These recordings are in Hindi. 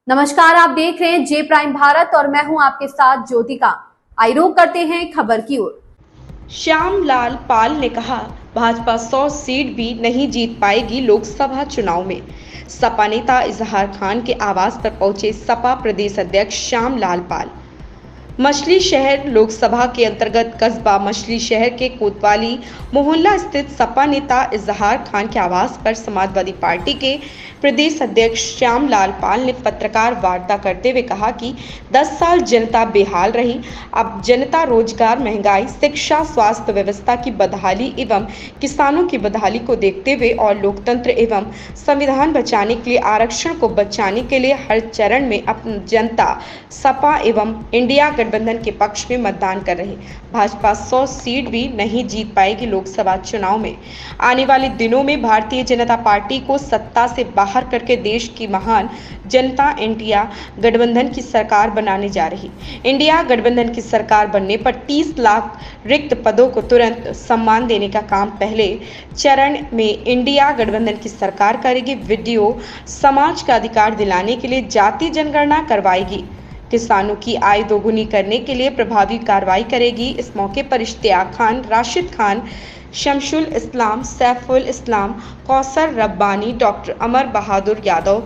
नमस्कार, आप देख रहे हैं जे प्राइम भारत और मैं हूं आपके साथ ज्योतिका। आइए रुक करते हैं खबर की ओर। श्यामलाल पाल ने कहा, भाजपा 100 सीट भी नहीं जीत पाएगी लोकसभा चुनाव में। सपा नेता इजहार खान के आवास पर पहुंचे सपा प्रदेश अध्यक्ष श्यामलाल पाल। मछली शहर लोकसभा के अंतर्गत कस्बा मछली शहर के कोतवाली मोहल्ला स्थित सपा नेता इजहार खान के आवास पर समाजवादी पार्टी के प्रदेश अध्यक्ष श्यामलाल पाल ने पत्रकार वार्ता करते हुए कहा कि 10 साल जनता बेहाल रही। अब जनता रोजगार, महंगाई, शिक्षा, स्वास्थ्य व्यवस्था की बदहाली एवं किसानों की बदहाली को देखते हुए और लोकतंत्र एवं संविधान बचाने के लिए, आरक्षण को बचाने के लिए हर चरण में अपनी जनता सपा एवं इंडिया गठबंधन के पक्ष में मतदान कर रहे। भाजपा 100 सीट भी नहीं जीत पाएगी लोकसभा चुनाव में। आने वाले दिनों में भारतीय जनता पार्टी को सत्ता से बाहर करके देश की महान जनता इंडिया गठबंधन की सरकार बनाने जा रही। इंडिया गठबंधन की सरकार बनने पर 30 लाख रिक्त पदों को तुरंत सम्मान देने का काम पहले चरण में इंडिया गठबंधन की सरकार करेगी। वीडियो समाज का अधिकार दिलाने के लिए जाति जनगणना करवाएगी। किसानों की आय दोगुनी करने के लिए प्रभावी कार्रवाई करेगी। इस मौके पर इश्तियाक खान, राशिद खान, शमशुल इस्लाम, सैफुल इस्लाम, कौसर रब्बानी, डॉक्टर अमर बहादुर यादव,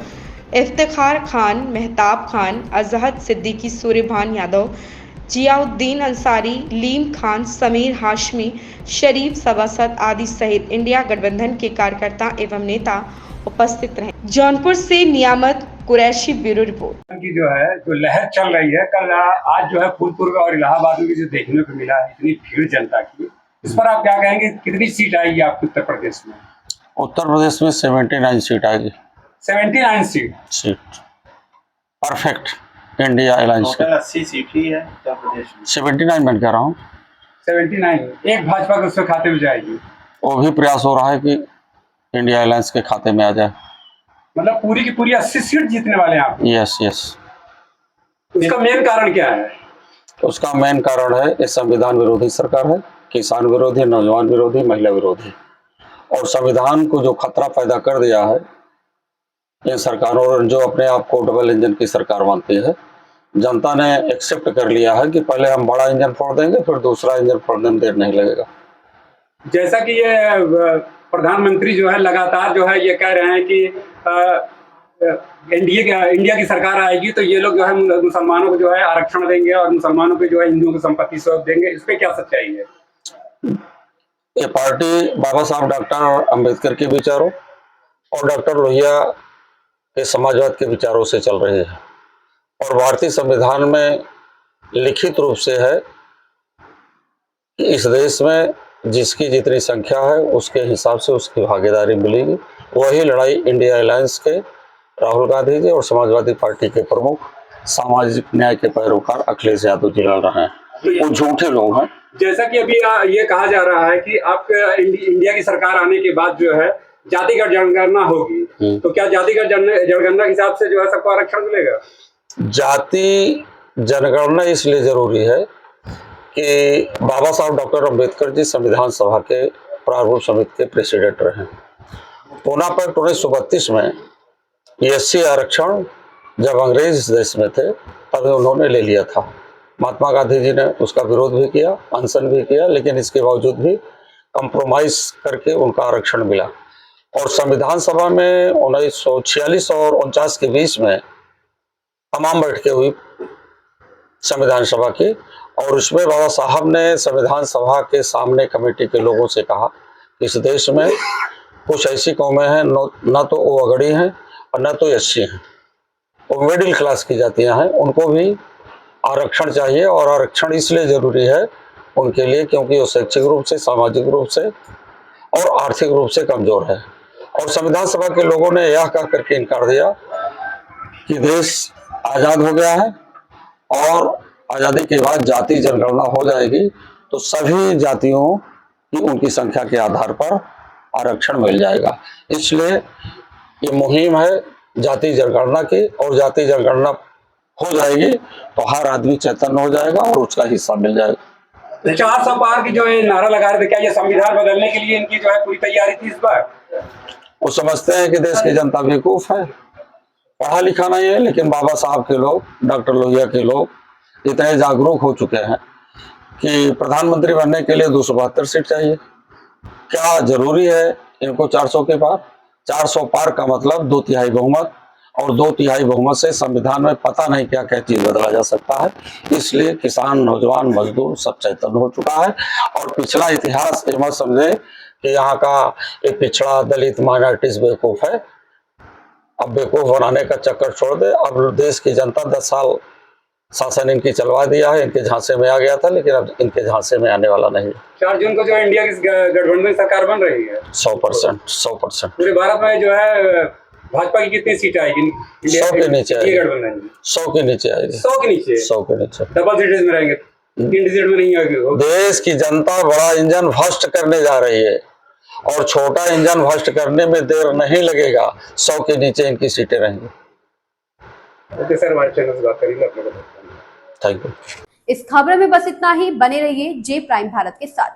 इफ्तिखार खान, मेहताब खान, अजहद सिद्दीकी, सूर्यभान यादव, जियाउद्दीन अंसारी, लीम खान, समीर हाशमी, शरीफ सभासद आदि सहित इंडिया गठबंधन के कार्यकर्ता एवं नेता उपस्थित रहे। जौनपुर से नियामत कुरैशी, ब्यूरो रिपोर्ट। की जो है जो लहर चल रही है, कल आज जो है फूलपुर और इलाहाबाद में भी जो देखने को मिला है इतनी भीड़ जनता की, इस पर आप क्या कहेंगे? कितनी सीट आएगी आपके उत्तर प्रदेश में? उत्तर प्रदेश में 79 सीट आएगी। 79 सीट परफेक्ट इंडिया अलायंस की 80 सीट ही है उत्तर प्रदेश में। 79 मैं कह रहा हूँ। 79 एक भाजपा के उसके खाते में जाएगी। वो भी प्रयास हो रहा है कि इंडिया अलायंस के खाते में आ जाए। मतलब पूरी की पूरी 80 सीट जीतने वाले हैं आप? यस। उसका मेन कारण क्या है? उसका मेन कारण है ये संविधान विरोधी सरकार है, किसान विरोधी, नौजवान विरोधी, महिला विरोधी, और संविधान को जो खतरा पैदा कर दिया है इन सरकारों जो अपने आप को डबल इंजन की सरकार मानती है। जनता ने एक्सेप्ट कर लिया है कि पहले हम बड़ा इंजन फोड़ देंगे, फिर दूसरा इंजन फोड़ने में देर नहीं लगेगा। जैसा कि ये प्रधानमंत्री जो है लगातार जो है ये कह रहे हैं कि इंडिया की सरकार आएगी तो ये लोग जो है मुसलमानों को जो है आरक्षण देंगे और मुसलमानों को जो है हिंदुओं की संपत्ति सब देंगे। इस पे क्या सच्चाई है? ये पार्टी बाबा साहब डॉक्टर अंबेडकर के विचारों और डॉक्टर लोहिया के समाजवाद के विचारों से चल रही है, और भारतीय संविधान में लिखित रूप से है कि इस देश में जिसकी जितनी संख्या है उसके हिसाब से उसकी भागीदारी मिलेगी। वही लड़ाई इंडिया अलायंस के राहुल गांधी जी और समाजवादी पार्टी के प्रमुख सामाजिक न्याय के पैरोकार अखिलेश यादव जी लड़ रहे हैं। वो झूठे लोग हैं। जैसा कि अभी ये कहा जा रहा है कि आप इंडिया की सरकार आने के बाद जो है जातिगत जनगणना होगी, तो क्या जातिगत जनगणना के हिसाब से जो है सबको आरक्षण मिलेगा? जाति जनगणना इसलिए जरूरी है कि बाबा साहब डॉक्टर अंबेडकर जी संविधान सभा के प्रारूप समिति के प्रेसिडेंट रहे। पूना पर 1932 में एससी आरक्षण जब अंग्रेज इस देश में थे तभी उन्होंने ले लिया था। महात्मा गांधी जी ने उसका विरोध भी किया, अनशन भी किया, लेकिन इसके बावजूद भी कंप्रोमाइज करके उनका आरक्षण मिला। और संविधान सभा में 1946 और 49 के बीच में तमाम बैठकें हुई संविधान सभा की, और उसमें बाबा साहब ने संविधान सभा के सामने कमेटी के लोगों से कहा कि इस देश में कुछ ऐसी कौमें हैं न तो वो अगड़ी हैं और न तो एससी हैं, वो मिडिल क्लास की जातियां हैं, उनको भी आरक्षण चाहिए। और आरक्षण इसलिए जरूरी है उनके लिए क्योंकि वो शैक्षिक रूप से, सामाजिक रूप से और आर्थिक रूप से कमजोर है। और संविधान सभा के लोगों ने यह कह करके इनकार दिया कि देश आजाद हो गया है और आजादी के बाद जाति जनगणना हो जाएगी तो सभी जातियों की उनकी संख्या के आधार पर आरक्षण मिल जाएगा। इसलिए ये मुहिम है जाति जनगणना की, और जाति जनगणना हो जाएगी तो हर आदमी चैतन्य हो जाएगा और उसका हिस्सा मिल जाएगा। 400 पार की जो है नारा लगा रहे थे, क्या ये संविधान बदलने के लिए इनकी जो है पूरी तैयारी थी इस बार? वो समझते हैं कि देश की जनता बेवकूफ है पढ़ा लिखा नहीं है, लेकिन बाबा साहब के लोग, डॉक्टर लोहिया के लोग इतने जागरूक हो चुके हैं कि प्रधानमंत्री बनने के लिए 272 सीट चाहिए। क्या जरूरी है इनको 400 के पार? 400 पार का मतलब 2/3 बहुमत, और 2/3 बहुमत से संविधान में पता नहीं क्या क्या चीज बदला जा सकता है। इसलिए किसान, नौजवान, मजदूर सब चैतन्य हो चुका है। और पिछला इतिहास ये मत समझे कि यहाँ का एक पिछड़ा दलित माइनॉरिटीज बेवकूफ है। अब बेवकूफ बनाने का चक्कर छोड़ दे। अब देश की जनता 10 साल शासन इनकी चलवा दिया है, इनके झांसे में आ गया था, लेकिन अब इनके झांसे में आने वाला नहीं है। 4 जून को जो इंडिया की गठबंधन सरकार बन रही है 100%। पूरे भारत में जो है भाजपा की कितनी सीट आएगी? 100 के नीचे आएगी। गठबंधन 100 के नीचे आएगी। 100 के नीचे? 100 के नीचे। डबल डिजिट में रहेंगे, 3 डिजिट में नहीं आएगी। देश की जनता बड़ा इंजन भ्रष्ट करने जा रही है, और छोटा इंजन भ्रष्ट करने में देर नहीं लगेगा। 100 के नीचे इनकी सीटें रहेंगी। ओके सर, हमारे चैनल से बात करेंगे अपने को। Thank you. इस खबर में बस इतना ही। बने रहिए जे प्राइम भारत के साथ।